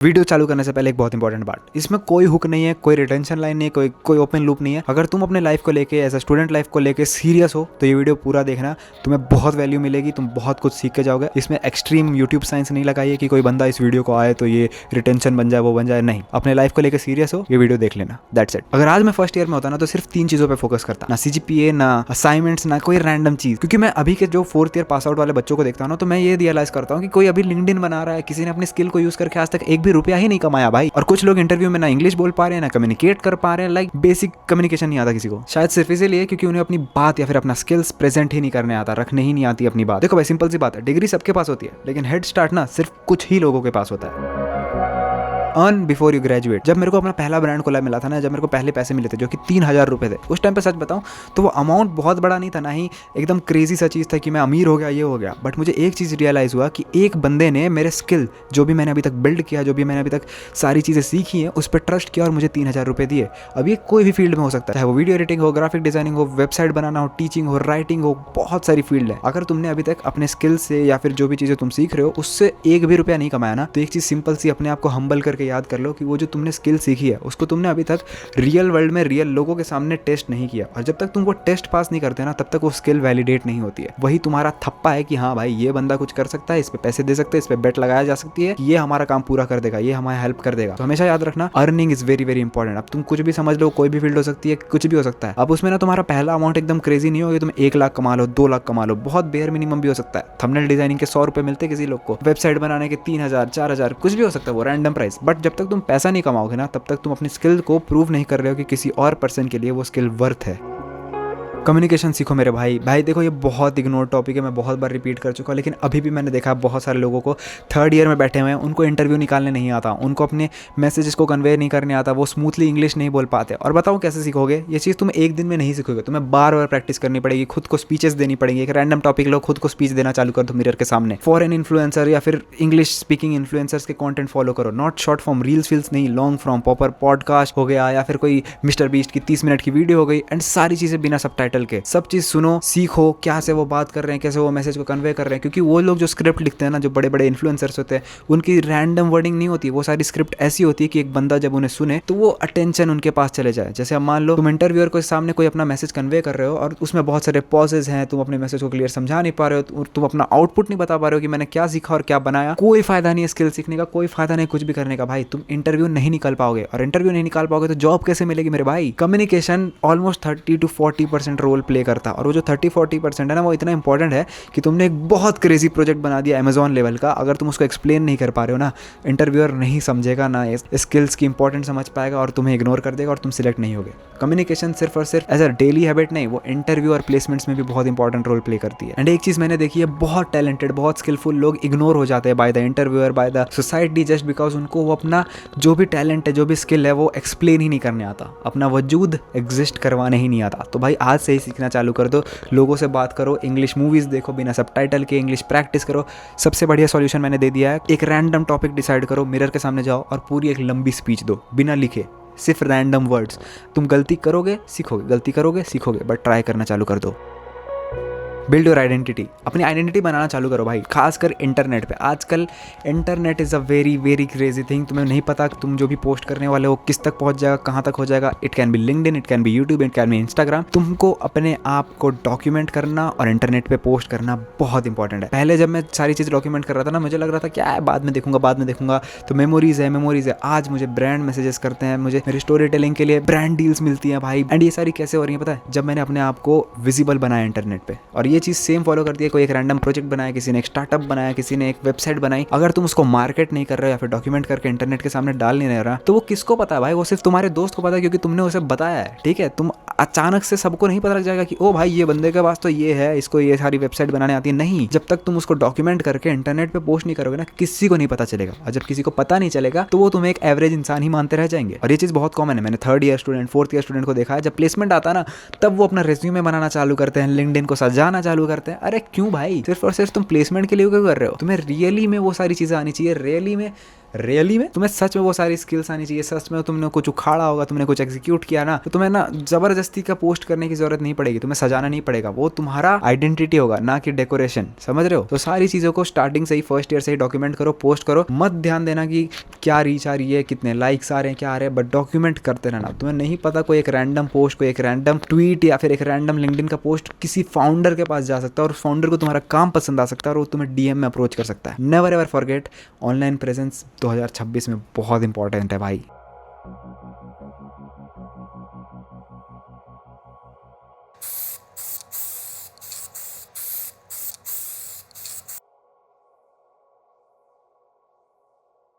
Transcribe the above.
Video चालू करने से पहले एक बहुत इंपॉर्टेंट बात, इसमें कोई हुक नहीं है, कोई रिटेंशन लाइन नहीं है, कोई ओपन लूप नहीं है। अगर तुम अपने लाइफ को लेके एज अ स्टूडेंट लाइफ को लेके सीरियस हो तो ये वीडियो पूरा देखना, तुम्हें बहुत वैल्यू मिलेगी, तुम बहुत कुछ सीख के जाओगे। इसमें एक्सट्रीम यूट्यूब साइंस नहीं लगाई है कि कोई बंदा इस वीडियो को आए तो ये रिटेंशन बन जाए वो बन जाए, नहीं। अपने लाइफ को लेकर सीरियस हो, ये वीडियो देख लेना, दैट्स इट। अगर आज मैं फर्स्ट ईयर में होता ना तो सिर्फ 3 चीजों पर फोकस करता, ना CGPA, ना असाइनमेंट्स, ना कोई रैंडम चीज। क्योंकि मैं अभी के जो 4th ईयर पास आउट वाले बच्चों को देखता हूँ ना, तो मैं ये रियलाइज करता हूँ कि कोई अभी लिंक्डइन बना रहा है, किसी ने अपनी स्किल को यूज करके आज तक एक भी रुपया ही नहीं कमाया भाई। और कुछ लोग इंटरव्यू में ना इंग्लिश बोल पा रहे हैं, ना कम्युनिकेट कर पा रहे हैं, लाइक बेसिक कम्युनिकेशन नहीं आता किसी को। शायद सिर्फ इसीलिए क्योंकि उन्हें अपनी बात या फिर अपना स्किल्स प्रेजेंट ही नहीं करने आता, रखने ही नहीं आती अपनी बात। देखो भाई, सिंपल सी बात है, डिग्री सबके पास होती है, लेकिन हेड स्टार्ट ना सिर्फ कुछ ही लोगों के पास होता है। Earn before you graduate. जब मेरे को अपना पहला ब्रांड कोलैब मिला था ना, जब मेरे को पहले पैसे मिले थे जो कि 3000 रुपए थे, उस टाइम पे सच बताऊं तो वो अमाउंट बहुत बड़ा नहीं था, ना ही एकदम क्रेजी सा चीज़ था कि मैं अमीर हो गया ये हो गया। बट मुझे एक चीज़ रियलाइज़ हुआ कि एक बंदे ने मेरे स्किल, जो भी मैंने अभी तक बिल्ड किया, जो भी मैंने अभी तक सारी चीज़ें सीखी हैं, उस पर ट्रस्ट किया और मुझे 3000 रुपये दिए। अब ये कोई भी फील्ड में हो सकता है, चाहे वो वीडियो एडिटिंग हो, ग्राफिक डिजाइनिंग हो, वेबसाइट बनाना हो, टीचिंग हो, राइटिंग हो, बहुत सारी फील्ड है। अगर तुमने अभी तक अपने स्किल से या फिर जो भी चीज़ें तुम सीख रहे हो उससे एक भी रुपया नहीं कमाया ना, तो एक चीज़ सिंपल सी अपने आप को हम्बल करके याद कर लो कि वो जो तुमने स्किल सीखी है उसको तुमने अभी तक रियल वर्ल्ड में रियल लोगों के सामने टेस्ट नहीं किया। और जब तक तुम वो टेस्ट पास नहीं करते ना, तब तक वो स्किल वैलिडेट नहीं होती है। वही तुम्हारा थप्पा है कि हाँ भाई ये बंदा कुछ कर सकता है, इस पे पैसे दे सकते हैं, इस पे बेट लगाया जा सकती है, ये हमारा काम पूरा कर देगा, ये हमारा हेल्प कर देगा। तो हमेशा याद रखना, earning is very very important. अब तुम कुछ भी समझ लो, कोई भी फील्ड हो सकती है, कुछ भी हो सकता है। अब उसमें ना तुम्हारा पहला अमाउंट एकदम क्रेजी नहीं होगी, तुम 1 लाख कमा लो, 2 लाख कमा लो, बहुत बेयर मिनिमम भी हो सकता है। थंबनेल डिजाइनिंग के 100 रुपए मिलते किसी लोग को, वेबसाइट बनाने के 3000 4000 कुछ भी हो सकता है, वो रैंडम प्राइस। बट जब तक तुम पैसा नहीं कमाओगे ना, तब तक तुम अपनी स्किल को प्रूव नहीं कर रहे हो कि किसी और पर्सन के लिए वो स्किल वर्थ है। कम्युनिकेशन सीखो मेरे भाई। देखो, ये बहुत इग्नोर टॉपिक है, मैं बहुत बार रिपीट कर चुका हूँ, लेकिन अभी भी मैंने देखा बहुत सारे लोगों को 3rd ईयर में बैठे हुए हैं, उनको इंटरव्यू निकालने नहीं आता, उनको अपने मैसेजेस को कन्वे नहीं करने आता, वो स्मूथली इंग्लिश नहीं बोल पाते। और बताओ कैसे सीखोगे? ये चीज़ तुम एक दिन में नहीं सीखोगे, तुम्हें बार बार प्रैक्टिस करनी पड़ेगी, खुद को स्पीचेस देनी पड़ेगी। एक रैंडम टॉपिक लो, खुद को स्पीच देना चालू कर दो मिरर के सामने। फॉरेन इन्फ्लुएंसर या फिर इंग्लिश स्पीकिंग इन्फ्लुएंसर्स के कॉन्टेंट फॉलो करो, नॉट शॉर्ट फॉर्म रील्स नहीं, लॉन्ग फॉर्म प्रॉपर पॉडकास्ट हो गया, या फिर कोई मिस्टर बीस्ट की 30 मिनट की वीडियो हो गई, एंड सारी चीज़ें बिना सबटाइटल के। सब चीज़ सुनो, सीखो, क्या से वो बात कर रहे हैं, कैसे वो मैसेज को कन्वे कर रहे हैं। क्योंकि वो लोग जो स्क्रिप्ट लिखते हैं ना, जो बड़े बड़े इन्फ्लुएंसर्स होते हैं, उनकी रैंडम वर्डिंग नहीं होती, वो सारी स्क्रिप्ट ऐसी होती है कि एक बंदा जब उन्हें सुने तो वो अटेंशन उनके पास चले जाए। जैसे अब मान लो तुम इंटरव्यूअर को सामने कोई अपना मैसेज कन्वे कर रहे हो और उसमें बहुत सारे पॉजेज हैं, तुम अपने मैसेज को क्लियर समझा नहीं पा रहे हो, तुम अपना आउटपुट नहीं बता पा रहे हो कि मैंने क्या सीखा और क्या बनाया। कोई फायदा नहीं है स्किल सीखने का, कोई फायदा नहीं कुछ भी करने का भाई। तुम इंटरव्यू नहीं निकाल पाओगे, और इंटरव्यू नहीं निकाल पाओगे तो जॉब कैसे मिलेगी मेरे भाई? Communication almost 30 to 40% role play करता है, और वो जो 30-40% है ना, वो इतना इंपॉर्टेंट है कि तुमने एक बहुत क्रेजी प्रोजेक्ट बना दिया अमेजॉन लेवल का, अगर तुम उसको एक्सप्लेन नहीं कर पा रहे हो ना, इंटरव्यूअर नहीं समझेगा ना, स्किल्स की इंपॉर्टेंस समझ पाएगा और तुम्हें इग्नोर कर देगा और तुम सिलेक्ट नहीं होगे। कम्युनिकेशन सिर्फ और सिर्फ एज अ डेली हैबिट नहीं, वो इंटरव्यू और प्लेसमेंट्स में भी बहुत इंपॉर्टेंट रोल प्ले करती है। एंड एक चीज मैंने देखी है, बहुत टैलेंटेड, बहुत स्किलफुल लोग इग्नोर हो जाते हैं by the interviewer, by the society, just because उनको वो अपना जो भी टैलेंट है, जो भी स्किल है, वो एक्सप्लेन ही नहीं करने आता, अपना वजूद एग्जिस्ट करवाने ही नहीं आता। तो भाई आज से ही सीखना चालू कर दो, लोगों से बात करो, इंग्लिश मूवीज देखो बिना सबटाइटल के, इंग्लिश प्रैक्टिस करो। सबसे बढ़िया सॉल्यूशन मैंने दे दिया है, एक रैंडम टॉपिक डिसाइड करो, मिरर के सामने जाओ और पूरी एक लंबी स्पीच दो बिना लिखे, सिर्फ रैंडम वर्ड्स। तुम गलती करोगे सीखोगे, गलती करोगे सीखोगे, बट ट्राई करना चालू कर दो। बिल्ड योर आइडेंटिटी, अपनी आइडेंटिटी बनाना चालू करो भाई, खासकर इंटरनेट पे। आजकल internet is a very very crazy thing. तुम्हें नहीं पता तुम जो भी पोस्ट करने वाले हो किस तक पहुंच जाएगा, कहाँ तक हो जाएगा। It can be LinkedIn, it can be YouTube, it can be Instagram. तुमको अपने आप को डॉक्यूमेंट करना और इंटरनेट पे पोस्ट करना बहुत इंपॉर्टेंट है। पहले जब मैं सारी चीज़ डॉक्यूमेंट कर रहा था ना, मुझे लग रहा था क्या है, बाद में देखूंगा, तो मेमोरीज है। आज मुझे ब्रांड मैसेजेस करते हैं, मुझे मेरी स्टोरी टेलिंग के लिए ब्रांड डील्स मिलती हैं भाई। एंड ये सारी कैसे हो रही है पता है? जब मैंने अपने आप को विजिबल बनाया इंटरनेट पे। और ये चीज़ सेम फॉलो करती है, कोई एक रैंडम प्रोजेक्ट बनाया, किसी ने एक स्टार्टअप बनाया, किसी ने एक वेबसाइट बनाई, अगर तुम उसको मार्केट नहीं कर रहे हो या फिर डॉक्यूमेंट करके इंटरनेट के सामने डाल नहीं रहा, तो वो किसको पता है भाई? वो सिर्फ तुम्हारे दोस्त को पता है, क्योंकि तुमने उसे बताया है। ठीक है, तुम अचानक से सबको नहीं पता लग जाएगा कि ओ भाई ये बंदे के पास तो ये है, इसको ये सारी वेबसाइट बनाने आती है। नहीं, जब तक तुम उसको डॉक्यूमेंट करके इंटरनेट पे पोस्ट नहीं करोगे ना, किसी को नहीं पता चलेगा। और जब किसी को पता नहीं चलेगा तो वो तुम्हें एक एवरेज इंसान ही मानते रह जाएंगे। और ये चीज़ बहुत कॉमन है, मैंने 3rd year student, 4th year student को देखा है, जब प्लेसमेंट आता ना तब वो अपना रेज्यूमे बनाना चालू करते हैं, लिंक्डइन को सजाना चालू करते हैं। अरे क्यों भाई? सिर्फ और सिर्फ तुम प्लेसमेंट के लिए क्यों कर रहे हो? तुम्हें रियली में वो सारी चीज़ें आनी चाहिए, रियली में रियली में तुम्हें सच में वो सारी स्किल्स आनी चाहिए, सच में तुमने कुछ उखाड़ा होगा, तुमने कुछ एग्जीक्यूट किया ना, तो तुम्हें ना जबरदस्ती का पोस्ट करने की जरूरत नहीं पड़ेगी, तुम्हें सजाना नहीं पड़ेगा, वो तुम्हारा आइडेंटिटी होगा ना कि डेकोरेशन, समझ रहे हो। तो सारी चीजों को स्टार्टिंग से ही, फर्स्ट ईयर से ही डॉक्यूमेंट करो, पोस्ट करो, मत ध्यान देना कि क्या रीच आ रही है, कितने लाइक्स आ रहे हैं, क्या आ रहे हैं, बट डॉक्यूमेंट करते रहना। तुम्हें नहीं पता कोई एक रैंडम पोस्ट, कोई एक रैंडम ट्वीट या फिर एक रैंडम लिंक्डइन का पोस्ट किसी फाउंडर के पास जा सकता है और फाउंडर को तुम्हारा काम पसंद आ सकता है और वो तुम्हें डीएम में अप्रोच कर सकता है। Never ever forget, online presence 2026 में बहुत इंपॉर्टेंट है भाई।